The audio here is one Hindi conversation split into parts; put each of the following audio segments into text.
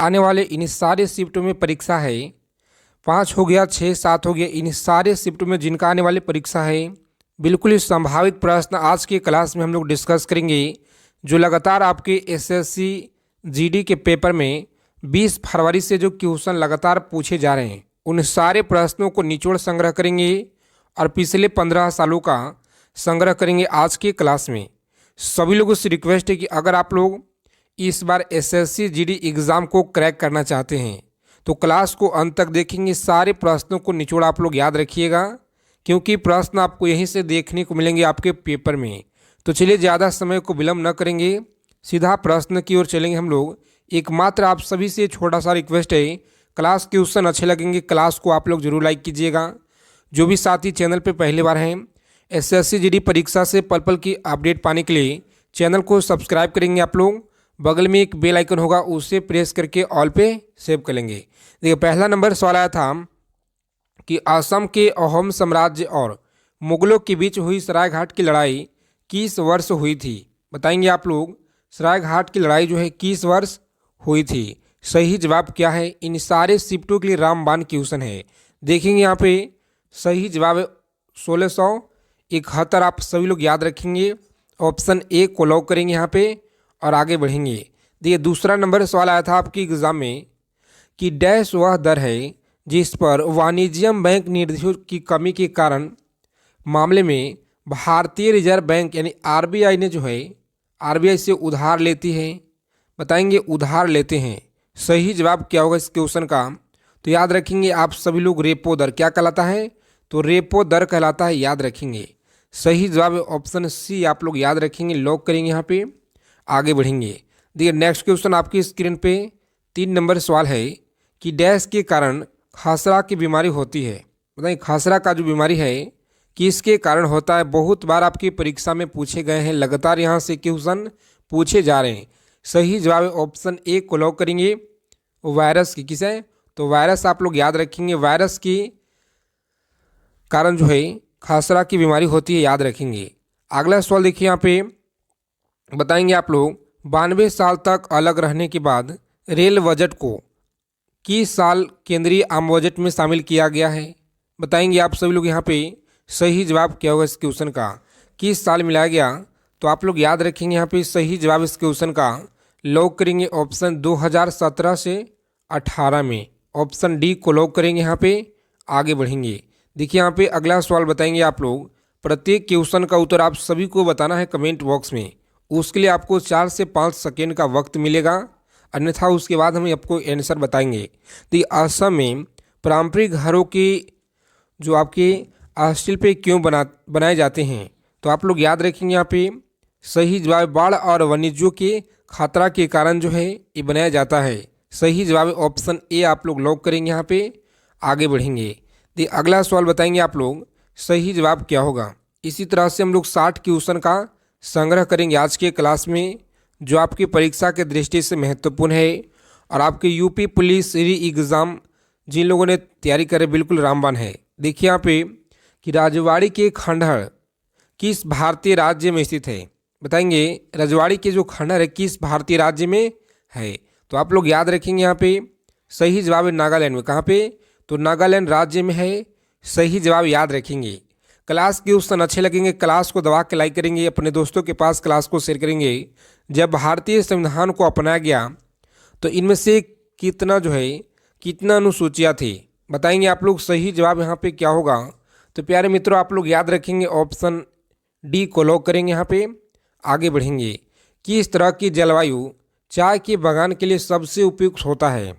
आने वाले इन सारे शिफ्टों में परीक्षा है। 5 हो गया, 6, 7 हो गया, इन सारे शिफ्ट में जिनका आने वाली परीक्षा है, बिल्कुल ही संभावित प्रश्न आज के क्लास में हम लोग डिस्कस करेंगे। जो लगातार आपके एसएससी जीडी के पेपर में 20 फरवरी से जो क्वेश्चन लगातार पूछे जा रहे हैं, उन सारे प्रश्नों को निचोड़ संग्रह करेंगे और पिछले 15 सालों का संग्रह करेंगे आज के क्लास में। सभी लोगों से रिक्वेस्ट है कि अगर आप लोग इस बार एसएससी जीडी एग्ज़ाम को क्रैक करना चाहते हैं तो क्लास को अंत तक देखेंगे। सारे प्रश्नों को निचोड़ आप लोग याद रखिएगा, क्योंकि प्रश्न आपको यहीं से देखने को मिलेंगे आपके पेपर में। तो चलिए ज़्यादा समय को विलम्ब न करेंगे, सीधा प्रश्न की ओर चलेंगे हम लोग। एकमात्र आप सभी से छोटा सा रिक्वेस्ट है, क्लास क्वेश्चन अच्छे लगेंगे क्लास को आप लोग जरूर लाइक कीजिएगा। जो भी साथी चैनल पे पहली बार हैं, एसएससी जीडी परीक्षा से पल पल की अपडेट पाने के लिए चैनल को सब्सक्राइब करेंगे आप लोग। बगल में एक बेल आइकन होगा, उसे प्रेस करके ऑल पे सेव कर लेंगे। देखिए पहला नंबर सवाल आया था कि असम के अहोम साम्राज्य और मुगलों के बीच हुई सरायघाट की लड़ाई किस वर्ष हुई थी। बताएंगे आप लोग सरायघाट की लड़ाई जो है किस वर्ष हुई थी। सही जवाब क्या है। इन सारे शिफ्टों के लिए रामबाण क्वेश्चन है। देखेंगे यहाँ पे सही जवाब है 1671। आप सभी लोग याद रखेंगे, ऑप्शन ए को लॉक करेंगे यहाँ पे और आगे बढ़ेंगे। देखिए दूसरा नंबर सवाल आया था आपकी एग्जाम में कि डैश वह दर है जिस पर वाणिज्यिक बैंक निर्देशों की कमी के कारण मामले में भारतीय रिजर्व बैंक यानी आरबीआई ने जो है आरबीआई से उधार लेती है। बताएंगे उधार लेते हैं। सही जवाब क्या होगा इस क्वेश्चन का। तो याद रखेंगे आप सभी लोग रेपो दर क्या कहलाता है, तो रेपो दर कहलाता है, याद रखेंगे। सही जवाब ऑप्शन सी आप लोग याद रखेंगे, लॉक करेंगे यहाँ पे, आगे बढ़ेंगे। देखिए नेक्स्ट क्वेश्चन आपकी स्क्रीन पे 3 नंबर सवाल है कि डैश के कारण खासरा की बीमारी होती है। बताइए खासरा का जो बीमारी है किसके कारण होता है। बहुत बार आपकी परीक्षा में पूछे गए हैं, लगातार यहाँ से क्वेश्चन पूछे जा रहे हैं। सही जवाब ऑप्शन ए को लॉक करेंगे, वायरस की। किस है, तो वायरस आप लोग याद रखेंगे, वायरस के कारण जो है खासरा की बीमारी होती है, याद रखेंगे। अगला सवाल देखिए यहाँ पे बताएंगे आप लोग 92 साल तक अलग रहने के बाद रेल बजट को किस साल केंद्रीय आम बजट में शामिल किया गया है। बताएंगे आप सभी लोग यहाँ पे सही जवाब क्या होगा इस क्वेश्चन का, किस साल मिलाया गया। तो आप लोग याद रखेंगे यहाँ पे सही जवाब इस क्वेश्चन का लॉक करेंगे, ऑप्शन 2017 से 18 में। ऑप्शन डी को लॉक करेंगे यहाँ पे, आगे बढ़ेंगे। देखिए यहाँ पे अगला सवाल बताएंगे आप लोग। प्रत्येक क्वेश्चन का उत्तर आप सभी को बताना है कमेंट बॉक्स में। उसके लिए आपको 4 से 5 सेकेंड का वक्त मिलेगा, अन्यथा उसके बाद हम आपको आंसर बताएंगे। तो ये असम में पारंपरिक घरों की जो आपके स्टील पे क्यों बनाए जाते हैं, तो आप लोग याद रखेंगे यहाँ पे सही जवाब बाढ़ और वन्यजीवों के खतरा के कारण जो है ये बनाया जाता है। सही जवाब ऑप्शन ए आप लोग लॉक करेंगे यहाँ पे, आगे बढ़ेंगे। तो अगला सवाल बताएंगे आप लोग सही जवाब क्या होगा। इसी तरह से हम लोग 60 क्वेश्चन का संग्रह करेंगे आज के क्लास में, जो आपकी परीक्षा के दृष्टि से महत्वपूर्ण है। और आपके यूपी पुलिस री एग्ज़ाम जिन लोगों ने तैयारी करे बिल्कुल रामबाण है। देखिए यहाँ पे कि राजवाड़ी के खंडहर किस भारतीय राज्य में स्थित है। बताएंगे राजवाड़ी के जो खंडहर है किस भारतीय राज्य में है। तो आप लोग याद रखेंगे यहाँ पे सही जवाब है नागालैंड में। कहाँ पे, तो नागालैंड राज्य में है। सही जवाब याद रखेंगे। क्लास क्वेश्चन अच्छे लगेंगे, क्लास को दबा के लाइक करेंगे, अपने दोस्तों के पास क्लास को शेयर करेंगे। जब भारतीय संविधान को अपनाया गया तो इनमें से कितना अनुसूचियाँ थी। बताएंगे आप लोग सही जवाब यहाँ पे क्या होगा। तो प्यारे मित्रों आप लोग याद रखेंगे, ऑप्शन डी को लॉक करेंगे यहाँ पे, आगे बढ़ेंगे। किस तरह की जलवायु चाय के बागान के लिए सबसे उपयुक्त होता है।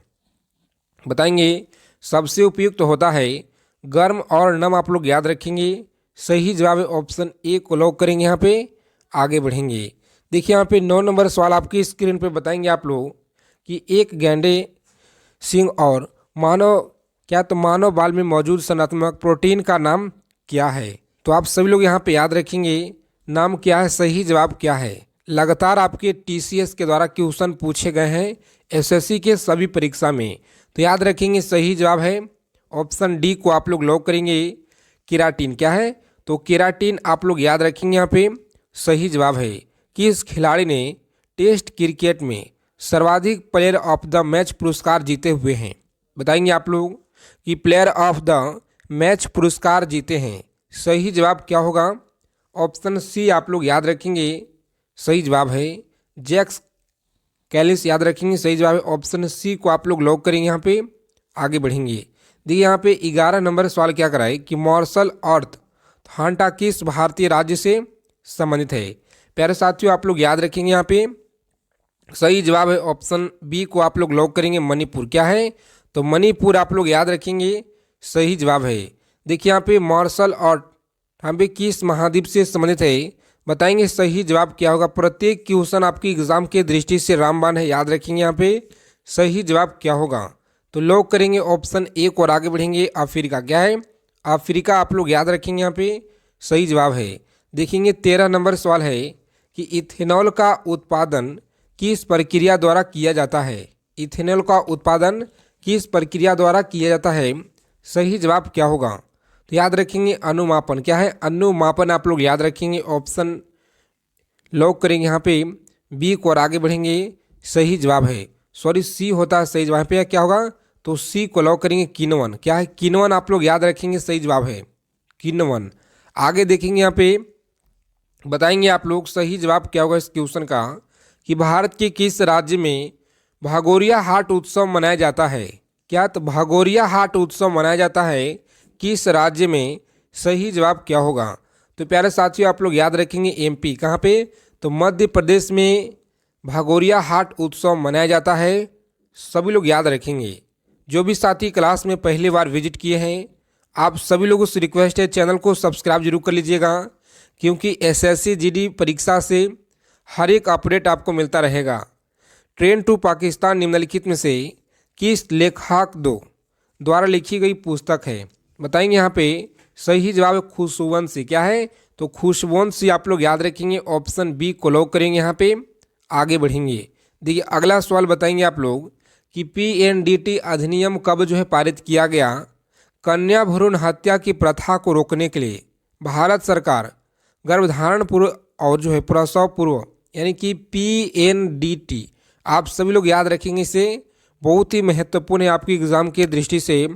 बताएंगे सबसे उपयुक्त होता है गर्म और नम। आप लोग याद रखेंगे। सही जवाब है ऑप्शन ए को लॉक करेंगे यहाँ पे, आगे बढ़ेंगे। देखिए यहाँ पे 9 नंबर सवाल आपकी स्क्रीन पे बताएंगे आप लोग कि एक गैंडे सिंह और मानव बाल में मौजूद संरचनात्मक प्रोटीन का नाम क्या है। तो आप सभी लोग यहाँ पे याद रखेंगे नाम क्या है, सही जवाब क्या है। लगातार आपके टीसीएस के द्वारा क्वेश्चन पूछे गए हैं एसएससी के सभी परीक्षा में। तो याद रखेंगे सही जवाब है ऑप्शन डी को आप लोग लॉक करेंगे। केराटिन क्या है, तो केराटिन आप लोग याद रखेंगे यहाँ पे सही जवाब है। किस खिलाड़ी ने टेस्ट क्रिकेट में सर्वाधिक प्लेयर ऑफ द मैच पुरस्कार जीते हुए हैं? बताएंगे आप लोग कि प्लेयर ऑफ द मैच पुरस्कार जीते हैं। सही जवाब क्या होगा? ऑप्शन सी आप लोग याद रखेंगे, सही जवाब है जैक्स कैलिस, याद रखेंगे सही जवाब है ऑप्शन सी को आप लोग लॉक करेंगे। यहाँ पे आगे बढ़ेंगे। देखिए यहाँ पे 11 नंबर सवाल क्या कराए कि मार्शल अर्थ हांटा किस भारतीय राज्य से संबंधित है? प्यारे साथियों आप लोग याद रखेंगे, यहाँ पे सही जवाब है ऑप्शन बी को आप लोग लॉक करेंगे, मणिपुर। क्या है? तो मणिपुर आप लोग याद रखेंगे, सही जवाब है। देखिए यहाँ पे मार्शल अर्थ यहाँ पे किस महाद्वीप से संबंधित है? बताएंगे सही जवाब क्या होगा। प्रत्येक क्वेश्चन आपकी एग्जाम के दृष्टि से रामबाण है, याद रखेंगे यहाँ पे सही जवाब क्या होगा। तो लॉक करेंगे ऑप्शन ए को और आगे बढ़ेंगे। अफ्रीका। क्या है? अफ्रीका आप लोग याद रखेंगे, यहाँ पे सही जवाब है। देखेंगे 13 नंबर सवाल है कि इथेनॉल का उत्पादन किस प्रक्रिया द्वारा किया जाता है? इथेनॉल का उत्पादन किस प्रक्रिया द्वारा किया जाता है? सही जवाब क्या होगा? तो याद रखेंगे अनुमापन। क्या है? अनुमापन आप लोग याद रखेंगे, ऑप्शन लॉक करेंगे यहाँ पे बी को और आगे बढ़ेंगे। सही जवाब है, सॉरी सी होता है सही जवाब पे। क्या होगा? तो सी को लॉक करेंगे, किण्वन। क्या है? किण्वन आप लोग याद रखेंगे, सही जवाब है किण्वन। आगे देखेंगे यहाँ पे बताएंगे आप लोग सही जवाब क्या होगा इस क्वेश्चन का कि भारत के किस राज्य में भगोरिया हाट उत्सव मनाया जाता है? क्या? तो भगोरिया हाट उत्सव मनाया जाता है किस राज्य में? सही जवाब क्या होगा? तो प्यारे साथियों आप लोग याद रखेंगे एमपी। कहाँ पे? तो मध्य प्रदेश में भगोरिया हाट उत्सव मनाया जाता है। सभी लोग याद रखेंगे। जो भी साथी क्लास में पहली बार विजिट किए हैं, आप सभी लोगों से रिक्वेस्ट है चैनल को सब्सक्राइब जरूर कर लीजिएगा, क्योंकि एसएससी जीडी परीक्षा से हर एक अपडेट आपको मिलता रहेगा। ट्रेन टू पाकिस्तान निम्नलिखित में से किस लेखक द्वारा लिखी गई पुस्तक है? बताएंगे यहाँ पे सही जवाब है खुशवंशी। क्या है? तो खुशवंशी आप लोग याद रखेंगे, ऑप्शन बी को लॉक करेंगे। यहाँ पे आगे बढ़ेंगे। देखिए अगला सवाल बताएंगे आप लोग कि पीएनडीटी अधिनियम कब पारित किया गया? कन्या भ्रूण हत्या की प्रथा को रोकने के लिए भारत सरकार गर्भधारण पूर्व और प्रसव पूर्व यानी कि पीएनडीटी आप सभी लोग याद रखेंगे, इसे बहुत ही महत्वपूर्ण है आपकी एग्जाम के दृष्टि से।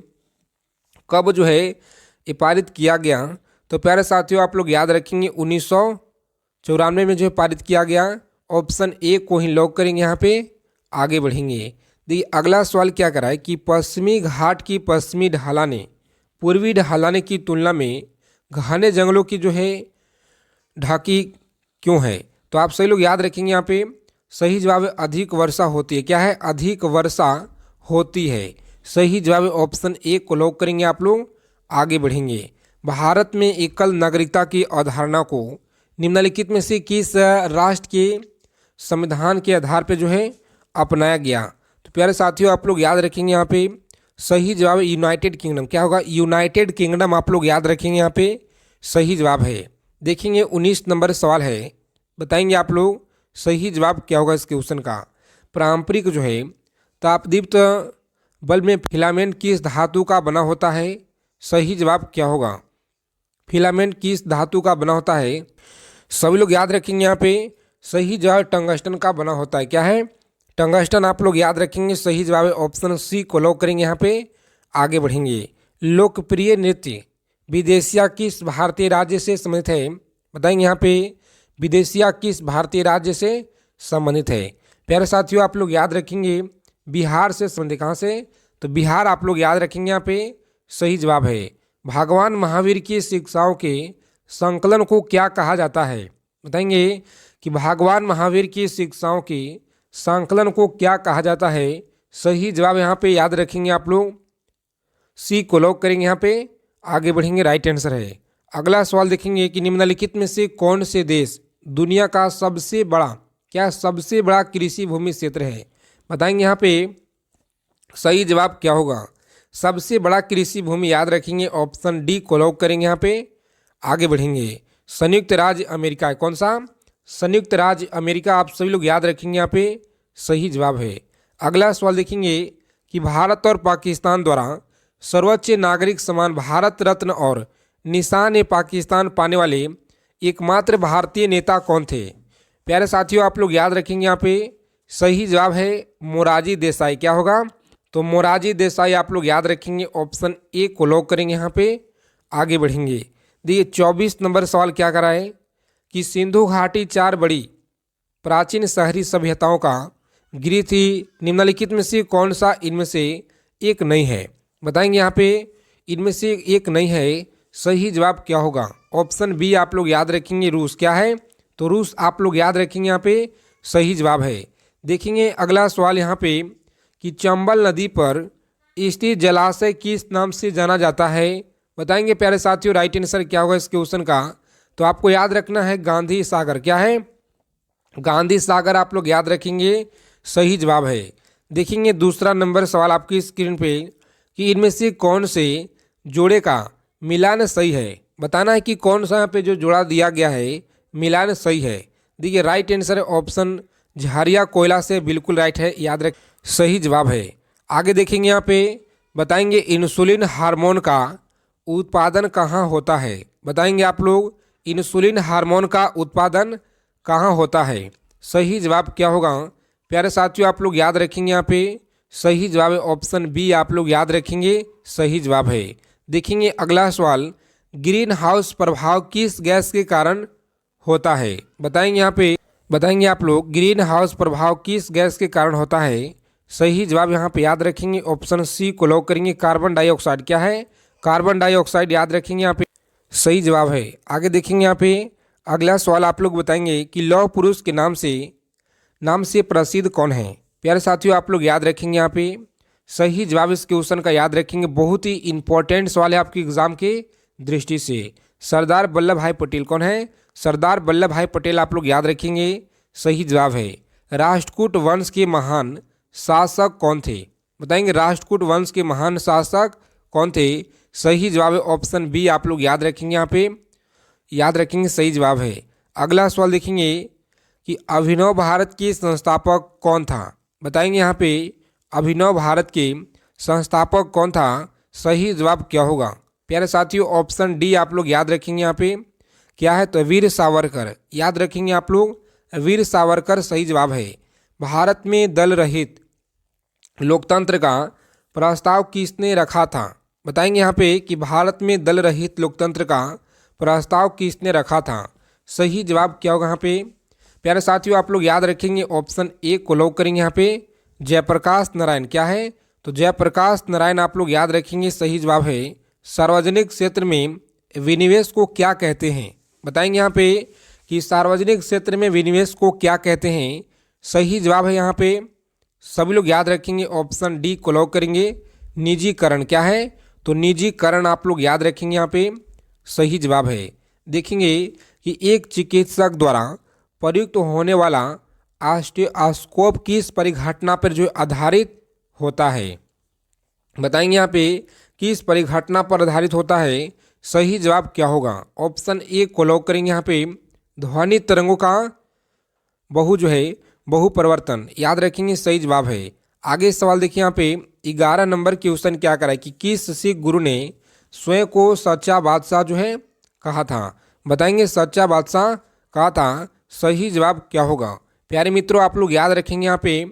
कब ये पारित किया गया? तो प्यारे साथियों आप लोग याद रखेंगे 1994 में पारित किया गया। ऑप्शन ए को ही लॉक करेंगे। यहाँ पे आगे बढ़ेंगे। देखिए अगला सवाल क्या करा है कि पश्चिमी घाट की पश्चिमी ढलानें पूर्वी ढलाने की तुलना में घने जंगलों की ढाकी क्यों है? तो आप सही लोग याद रखेंगे, यहाँ पे सही जवाब है अधिक वर्षा होती है। क्या है? अधिक वर्षा होती है। सही जवाब है ऑप्शन ए को लॉक करेंगे आप लोग। आगे बढ़ेंगे। भारत में एकल नागरिकता की अवधारणा को निम्नलिखित में से किस राष्ट्र के संविधान के आधार पे अपनाया गया? तो प्यारे साथियों आप लोग याद रखेंगे, यहाँ पे सही जवाब है यूनाइटेड किंगडम। क्या होगा? यूनाइटेड किंगडम आप लोग याद रखेंगे, यहाँ पे सही जवाब है। देखेंगे 19 नंबर सवाल है, बताएंगे आप लोग सही जवाब क्या होगा इस क्वेश्चन का। पारंपरिक तापदीप्त बल्ब में फिलामेंट किस धातु का बना होता है? सही जवाब क्या होगा? फिलामेंट किस धातु का बना होता है? सभी लोग याद रखेंगे, यहाँ पे सही जवाब टंगस्टन का बना होता है। क्या है? टंगस्टन आप लोग याद रखेंगे, सही जवाब है ऑप्शन सी को लॉक करेंगे। यहाँ पे आगे बढ़ेंगे। लोकप्रिय नृत्य विदेशिया किस भारतीय राज्य से संबंधित है? बताएंगे यहाँ पे विदेशिया किस भारतीय राज्य से संबंधित है? प्यारे साथियों आप लोग याद रखेंगे बिहार से संबंधित। कहाँ से? तो बिहार आप लोग याद रखेंगे, यहाँ पे सही जवाब है। भगवान महावीर की शिक्षाओं के संकलन को क्या कहा जाता है? बताएंगे कि भगवान महावीर की शिक्षाओं के संकलन को क्या कहा जाता है? सही जवाब यहाँ पे याद रखेंगे आप लोग, सी को लॉक करेंगे। यहाँ पे आगे बढ़ेंगे, राइट आंसर है। अगला सवाल देखेंगे कि निम्नलिखित में से कौन से देश दुनिया का सबसे बड़ा कृषि भूमि क्षेत्र है? बताएंगे यहाँ पे सही जवाब क्या होगा। सबसे बड़ा कृषि भूमि याद रखेंगे, ऑप्शन डी को लॉक करेंगे। यहाँ पे आगे बढ़ेंगे। संयुक्त राज्य अमेरिका। कौन सा? संयुक्त राज्य अमेरिका आप सभी लोग याद रखेंगे, यहाँ पे सही जवाब है। अगला सवाल देखेंगे कि भारत और पाकिस्तान द्वारा सर्वोच्च नागरिक सम्मान भारत रत्न और निशान पाकिस्तान पाने वाले एकमात्र भारतीय नेता कौन थे? प्यारे साथियों आप लोग याद रखेंगे, यहाँ पे सही जवाब है मोरारजी देसाई। क्या होगा? तो मोरारजी देसाई आप लोग याद रखेंगे, ऑप्शन ए को लॉक करेंगे। यहाँ पे आगे बढ़ेंगे। देखिए 24 नंबर सवाल क्या करा है कि सिंधु घाटी 4 बड़ी प्राचीन शहरी सभ्यताओं का गृह थी, निम्नलिखित में से कौन सा इनमें से एक नहीं है? बताएंगे यहाँ पे इनमें से एक नहीं है, सही जवाब क्या होगा? ऑप्शन बी आप लोग याद रखेंगे, रूस। क्या है? तो रूस आप लोग याद रखेंगे, यहाँ पे सही जवाब है। देखेंगे अगला सवाल यहाँ पे कि चंबल नदी पर स्थित जलाशय किस नाम से जाना जाता है? बताएंगे प्यारे साथियों राइट आंसर क्या होगा इस क्वेश्चन का? तो आपको याद रखना है गांधी सागर। क्या है? गांधी सागर आप लोग याद रखेंगे, सही जवाब है। देखेंगे दूसरा नंबर सवाल आपकी स्क्रीन पे कि इनमें से कौन से जोड़े का मिलान सही है? बताना है कि कौन सा यहाँ पे जो जोड़ा दिया गया है मिलान सही है। देखिए राइट आंसर है ऑप्शन झारिया कोयला से, बिल्कुल राइट है, याद रख, सही जवाब है। आगे देखेंगे यहाँ पे बताएंगे इंसुलिन हार्मोन का उत्पादन कहाँ होता है? बताएंगे आप लोग इंसुलिन हार्मोन का उत्पादन कहाँ होता है? सही जवाब क्या होगा? प्यारे साथियों आप लोग याद रखेंगे, यहाँ पे सही जवाब है ऑप्शन बी आप लोग याद रखेंगे, सही जवाब है। देखेंगे अगला सवाल, ग्रीन हाउस प्रभाव किस गैस के कारण होता है? बताएंगे यहाँ पे बताएंगे आप लोग ग्रीन हाउस प्रभाव किस गैस के कारण होता है? सही जवाब यहाँ पे याद रखेंगे, ऑप्शन सी को लॉक करेंगे, कार्बन डाइऑक्साइड। क्या है? कार्बन डाइऑक्साइड याद रखेंगे, यहाँ पे सही जवाब है। आगे देखेंगे यहाँ पे अगला सवाल आप लोग बताएंगे कि लौह पुरुष के नाम से प्रसिद्ध कौन है? प्यारे साथियों आप लोग याद रखेंगे, यहाँ पे सही जवाब इस क्वेश्चन का याद रखेंगे, बहुत ही इंपॉर्टेंट सवाल है आपके एग्जाम के दृष्टि से। सरदार वल्लभ भाई पटेल कौन है? सरदार वल्लभ भाई पटेल आप लोग याद रखेंगे, सही जवाब है। राष्ट्रकूट वंश के महान शासक कौन थे? बताएंगे राष्ट्रकूट वंश के महान शासक कौन थे? सही जवाब है ऑप्शन बी आप लोग याद रखेंगे, यहाँ पे याद रखेंगे, सही जवाब है। अगला सवाल देखेंगे कि अभिनव भारत के संस्थापक कौन था? बताएंगे यहाँ पे अभिनव भारत के संस्थापक कौन था? सही जवाब क्या होगा? प्यारे साथियों ऑप्शन डी आप लोग याद रखेंगे, यहाँ पे क्या है? तो वीर सावरकर याद रखेंगे आप लोग, वीर सावरकर सही जवाब है। भारत में दल रहित लोकतंत्र का प्रस्ताव किसने रखा था? बताएंगे यहाँ पे कि भारत में दल रहित लोकतंत्र का प्रस्ताव किसने रखा था? सही जवाब क्या होगा यहाँ पे? प्यारे साथियों आप लोग याद रखेंगे, ऑप्शन ए को लॉक करेंगे, यहाँ पे जयप्रकाश नारायण। क्या है? तो जयप्रकाश नारायण आप लोग याद रखेंगे, सही जवाब है। सार्वजनिक क्षेत्र में विनिवेश को क्या कहते हैं? बताएंगे यहाँ पे कि सार्वजनिक क्षेत्र में विनिवेश को क्या कहते हैं? सही जवाब है यहाँ पे सभी लोग याद रखेंगे, ऑप्शन डी को लॉक करेंगे, निजीकरण। क्या है? तो निजीकरण आप लोग याद रखेंगे, यहाँ पे सही जवाब है। देखेंगे कि एक चिकित्सक द्वारा प्रयुक्त होने वाला ऑस्टियोस्कोप किस परिघटना पर जो आधारित होता है? बताएंगे यहाँ पे किस परिघटना पर आधारित होता है? सही जवाब क्या होगा? ऑप्शन ए को लॉक करेंगे, यहाँ पे ध्वनि तरंगों का बहु परिवर्तन याद रखेंगे, सही जवाब है। आगे सवाल देखिए, यहाँ पे 11 नंबर क्वेश्चन क्या करा है कि किस सिख गुरु ने स्वयं को सच्चा बादशाह कहा था? बताएंगे सच्चा बादशाह कहा था, सही जवाब क्या होगा? प्यारे मित्रों आप लोग याद रखेंगे, यहाँ पे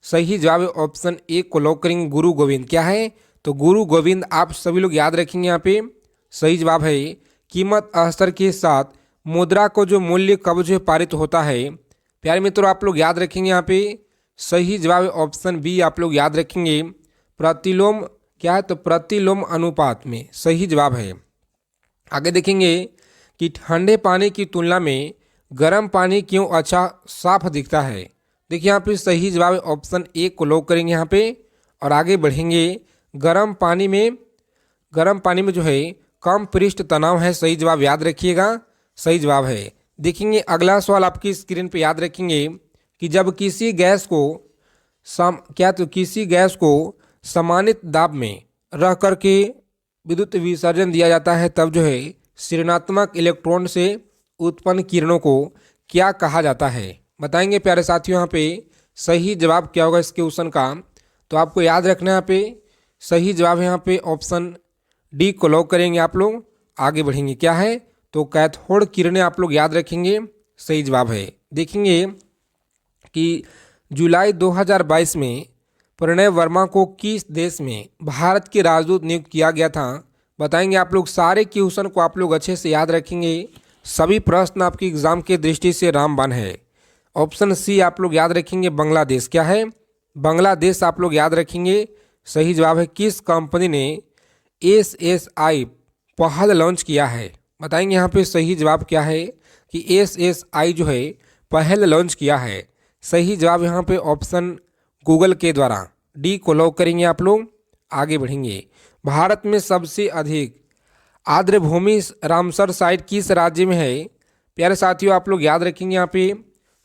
सही जवाब ऑप्शन ए को लॉक करेंगे, गुरु गोविंद। क्या है? तो गुरु गोविंद आप सभी लोग याद रखेंगे, यहाँ पे सही जवाब है। कीमत स्तर के साथ मुद्रा को जो मूल्य कब पारित होता है? प्यारे मित्रों आप लोग याद रखेंगे, यहाँ पे सही जवाब ऑप्शन बी आप लोग याद रखेंगे, प्रतिलोम। क्या है? तो प्रतिलोम अनुपात में, सही जवाब है। आगे देखेंगे कि ठंडे पानी की तुलना में गर्म पानी क्यों अच्छा साफ दिखता है? देखिए यहाँ पे सही जवाब ऑप्शन ए को लॉक करेंगे, यहाँ पे और आगे बढ़ेंगे। गर्म पानी में जो है कम पृष्ठ तनाव है, सही जवाब याद रखिएगा, सही जवाब है। देखेंगे अगला सवाल आपकी स्क्रीन पे याद रखेंगे कि जब किसी गैस को समानित दाब में रख करके विद्युत विसर्जन दिया जाता है, तब जो है ऋणात्मक इलेक्ट्रॉन से उत्पन्न किरणों को क्या कहा जाता है? बताएंगे प्यारे साथियों, यहाँ पे सही जवाब क्या होगा इस क्वेश्चन का? तो आपको याद रखना है, यहाँ पे सही जवाब है, यहाँ पे ऑप्शन डी को लॉक करेंगे आप लोग। आगे बढ़ेंगे, क्या है? तो कैथोड किरणें आप लोग याद रखेंगे, सही जवाब है। देखेंगे कि जुलाई 2022 में प्रणय वर्मा को किस देश में भारत के राजदूत नियुक्त किया गया था? बताएंगे आप लोग। सारे क्वेश्चन को आप लोग अच्छे से याद रखेंगे। सभी प्रश्न आपकी एग्जाम की दृष्टि से रामबाण है। ऑप्शन सी आप लोग याद रखेंगे, बांग्लादेश। क्या है? बांग्लादेश आप लोग याद रखेंगे। सही जवाब है। किस कंपनी ने SSI पहल लॉन्च किया है? बताएंगे यहाँ पे सही जवाब क्या है कि SSI जो है पहल लॉन्च किया है। सही जवाब यहाँ पे ऑप्शन गूगल के द्वारा, डी को लॉक करेंगे आप लोग। आगे बढ़ेंगे। भारत में सबसे अधिक आर्द्रभूमि रामसर साइट किस राज्य में है? प्यारे साथियों आप लोग याद रखेंगे यहाँ पे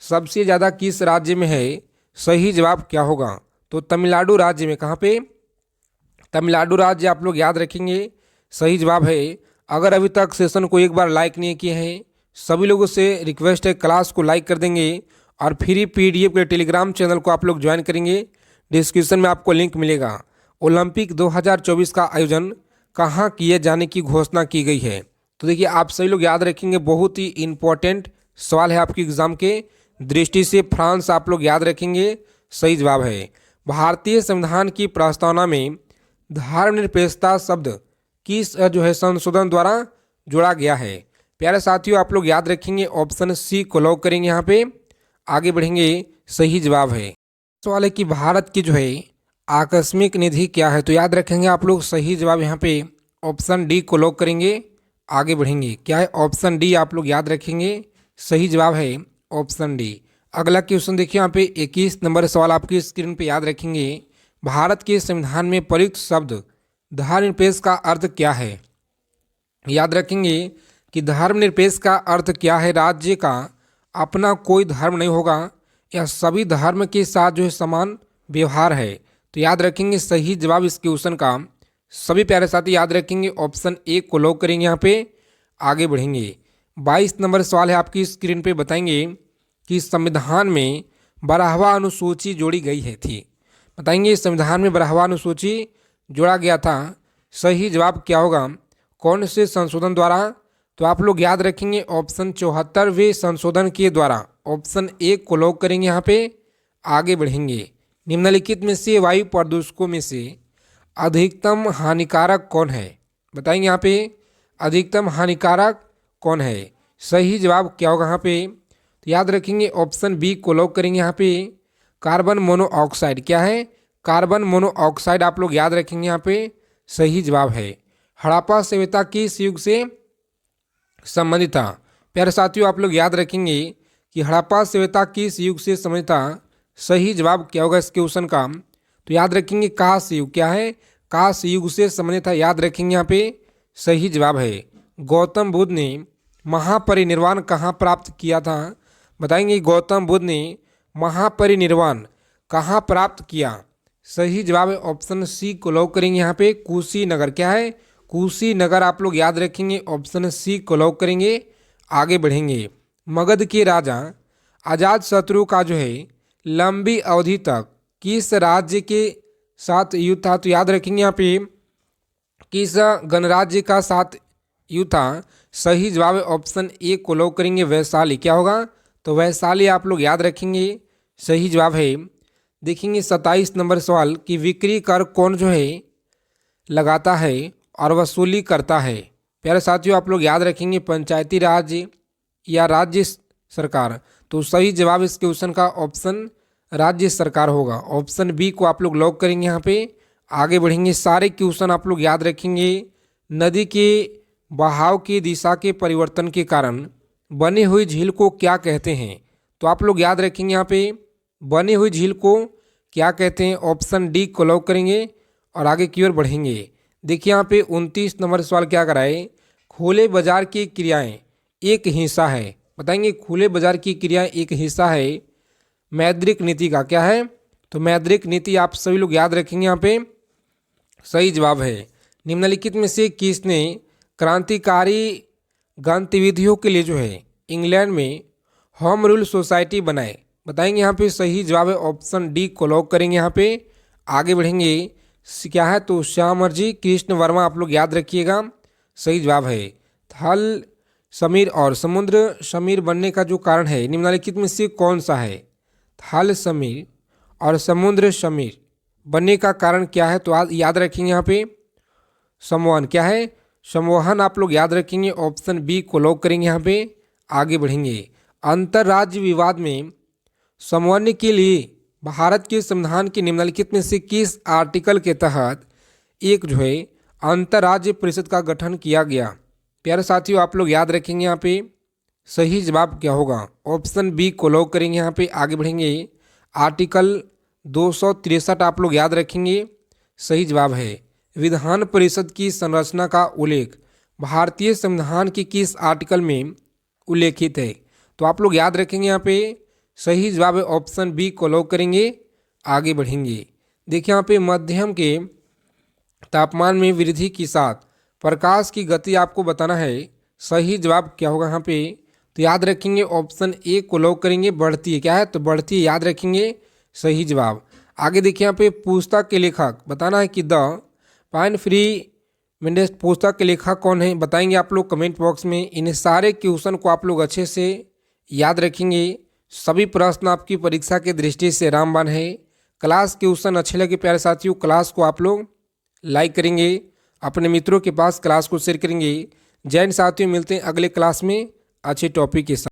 सबसे ज़्यादा किस राज्य में है? सही जवाब क्या होगा? तो तमिलनाडु राज्य में। कहाँ पे? तमिलनाडु राज्य आप लोग याद रखेंगे। सही जवाब है। अगर अभी तक सेशन को एक बार लाइक नहीं किए हैं, सभी लोगों से रिक्वेस्ट है क्लास को लाइक कर देंगे और फ्री PDF के टेलीग्राम चैनल को आप लोग ज्वाइन करेंगे। डिस्क्रिप्शन में आपको लिंक मिलेगा। ओलंपिक 2024 का आयोजन कहाँ किए जाने की घोषणा की गई है? तो देखिए आप सभी लोग याद रखेंगे, बहुत ही इंपॉर्टेंट सवाल है आपकी एग्जाम के दृष्टि से। फ्रांस आप लोग याद रखेंगे। सही जवाब है। भारतीय संविधान की प्रस्तावना में धर्मनिरपेक्षता शब्द किस जो है संशोधन द्वारा जोड़ा गया है? प्यारे साथियों आप लोग याद रखेंगे। ऑप्शन सी को लॉक करेंगे यहाँ पे। आगे बढ़ेंगे। सही जवाब है। सवाल है कि भारत की जो है आकस्मिक निधि क्या है? तो याद रखेंगे आप लोग। सही जवाब यहाँ पे ऑप्शन डी को लॉक करेंगे। आगे बढ़ेंगे। क्या है? ऑप्शन डी आप लोग याद रखेंगे। सही जवाब है ऑप्शन डी। अगला क्वेश्चन देखिए यहाँ पे 21 नंबर सवाल आपकी स्क्रीन पे याद रखेंगे। भारत के संविधान में प्रयुक्त शब्द धर्मनिरपेक्ष का अर्थ क्या है? याद रखेंगे कि धर्मनिरपेक्ष का अर्थ क्या है? राज्य का अपना कोई धर्म नहीं होगा, यह सभी धर्म के साथ जो है समान व्यवहार है। तो याद रखेंगे सही जवाब इस क्वेश्चन का। सभी प्यारे साथी याद रखेंगे। ऑप्शन ए को लॉक करेंगे यहाँ पे। आगे बढ़ेंगे। 22 नंबर सवाल है आपकी स्क्रीन पे। बताएंगे कि संविधान में 12वां अनुसूची जोड़ी गई है थी। बताएंगे संविधान में 12वां अनुसूची जोड़ा गया था। सही जवाब क्या होगा? कौन से संशोधन द्वारा? तो आप लोग याद रखेंगे ऑप्शन 74वें संशोधन के द्वारा। ऑप्शन ए को लॉक करेंगे यहाँ पे। आगे बढ़ेंगे। निम्नलिखित में से वायु प्रदूषकों में से अधिकतम हानिकारक कौन है? बताएंगे यहाँ पे अधिकतम हानिकारक कौन है? सही जवाब क्या होगा यहाँ पे? तो याद रखेंगे ऑप्शन बी को लॉक करेंगे यहाँ पे। Carbon monoxide. क्या है? कार्बन मोनोऑक्साइड आप लोग याद रखेंगे यहाँ पे। सही जवाब है। हड़प्पा सभ्यता किस युग से संबंधित था? प्यारे साथियों आप लोग याद रखेंगे कि हड़प्पा सभ्यता किस युग से संबंधित था। सही जवाब क्या होगा इस क्वेश्चन का? तो याद रखेंगे कांस्य युग। क्या है? कांस्य युग से संबंधित था। याद रखेंगे यहाँ पे। सही जवाब है। गौतम बुद्ध ने महापरिनिर्वाण कहाँ प्राप्त किया था? बताएंगे गौतम बुद्ध ने महापरिनिर्वाण कहाँ प्राप्त किया? सही जवाब है ऑप्शन सी को लॉक करेंगे यहाँ पे। कुशीनगर। क्या है? कुशीनगर आप लोग याद रखेंगे। ऑप्शन सी को लॉक करेंगे। आगे बढ़ेंगे। मगध के राजा अजातशत्रु का जो है लंबी अवधि तक किस राज्य के साथ युद्ध था? तो याद रखेंगे यहाँ पे किस गणराज्य का साथ युद्ध था? सही जवाब है ऑप्शन ए को लॉक करेंगे। वैशाली। क्या होगा? तो वैशाली आप लोग याद रखेंगे। सही जवाब है। देखेंगे 27 नंबर सवाल कि बिक्री कर कौन जो है लगाता है और वसूली करता है? प्यारे साथियों आप लोग याद रखेंगे पंचायती राज या राज्य सरकार। तो सही जवाब इस क्वेश्चन का ऑप्शन राज्य सरकार होगा। ऑप्शन बी को आप लोग लॉक करेंगे यहाँ पे। आगे बढ़ेंगे। सारे क्वेश्चन आप लोग याद रखेंगे। नदी के बहाव की दिशा के परिवर्तन के कारण बनी हुई झील को क्या कहते हैं? तो आप लोग याद रखेंगे यहाँ पे बनी हुई झील को क्या कहते हैं? ऑप्शन डी को लॉक करेंगे और आगे की ओर बढ़ेंगे। देखिए यहाँ पे 29 नंबर सवाल क्या कराए? खुले बाजार की क्रियाएं एक हिस्सा है। बताएंगे खुले बाजार की क्रियाएं एक हिस्सा है मौद्रिक नीति का। क्या है? तो मौद्रिक नीति आप सभी लोग याद रखेंगे यहाँ पे। सही जवाब है। निम्नलिखित में से किसने क्रांतिकारी गतिविधियों के लिए जो है इंग्लैंड में होम रूल सोसाइटी बनाए? बताएंगे यहाँ पे। सही जवाब है ऑप्शन डी को लॉक करेंगे यहाँ पे। आगे बढ़ेंगे। क्या है? तो श्यामजी कृष्ण वर्मा आप लोग याद रखिएगा। सही जवाब है। थल समीर और समुद्र समीर बनने का जो कारण है निम्नलिखित में से कौन सा है? थल समीर और समुद्र समीर बनने का कारण क्या है? तो आज याद रखेंगे यहाँ पे संवहन। क्या है? संवहन आप लोग याद रखेंगे। ऑप्शन बी को लॉक करेंगे। यहाँ पे आगे बढ़ेंगे। अंतर्राज्य विवाद में संवहन के लिए भारत के संविधान के निम्नलिखित में से किस आर्टिकल के तहत एक जो है अंतर्राज्य परिषद का गठन किया गया? प्यारे साथियों, आप लोग याद रखेंगे। यहाँ पे सही जवाब क्या होगा? ऑप्शन बी को लॉक करेंगे। यहाँ पे आगे बढ़ेंगे। आर्टिकल 263 आप लोग याद रखेंगे, सही जवाब है। विधान परिषद की संरचना का उल्लेख भारतीय संविधान के किस आर्टिकल में उल्लेखित है? तो आप लोग याद रखेंगे। यहाँ पे सही जवाब है ऑप्शन बी को लॉक करेंगे। आगे बढ़ेंगे। देखिए यहाँ पे मध्यम के तापमान में वृद्धि के साथ प्रकाश की गति आपको बताना है। सही जवाब क्या होगा यहाँ पे? तो याद रखेंगे ऑप्शन ए को लॉक करेंगे। बढ़ती है। क्या है? तो बढ़ती है, याद रखेंगे, सही जवाब। आगे देखिए यहाँ पे पुस्तक के लेखक बताना है कि द पाइन फ्री विंडेज पुस्तक के लेखक कौन है? बताएंगे आप लोग कमेंट बॉक्स में। इन सारे क्वेश्चन को आप लोग अच्छे से याद रखेंगे। सभी प्रश्न आपकी परीक्षा की दृष्टि से रामबाण है। क्लास क्वेश्चन अच्छे लगे प्यारे साथियों, क्लास को आप लोग लाइक करेंगे, अपने मित्रों के पास क्लास को शेयर करेंगे। जय हिंद साथियों, मिलते हैं अगले क्लास में अच्छे टॉपिक के साथ।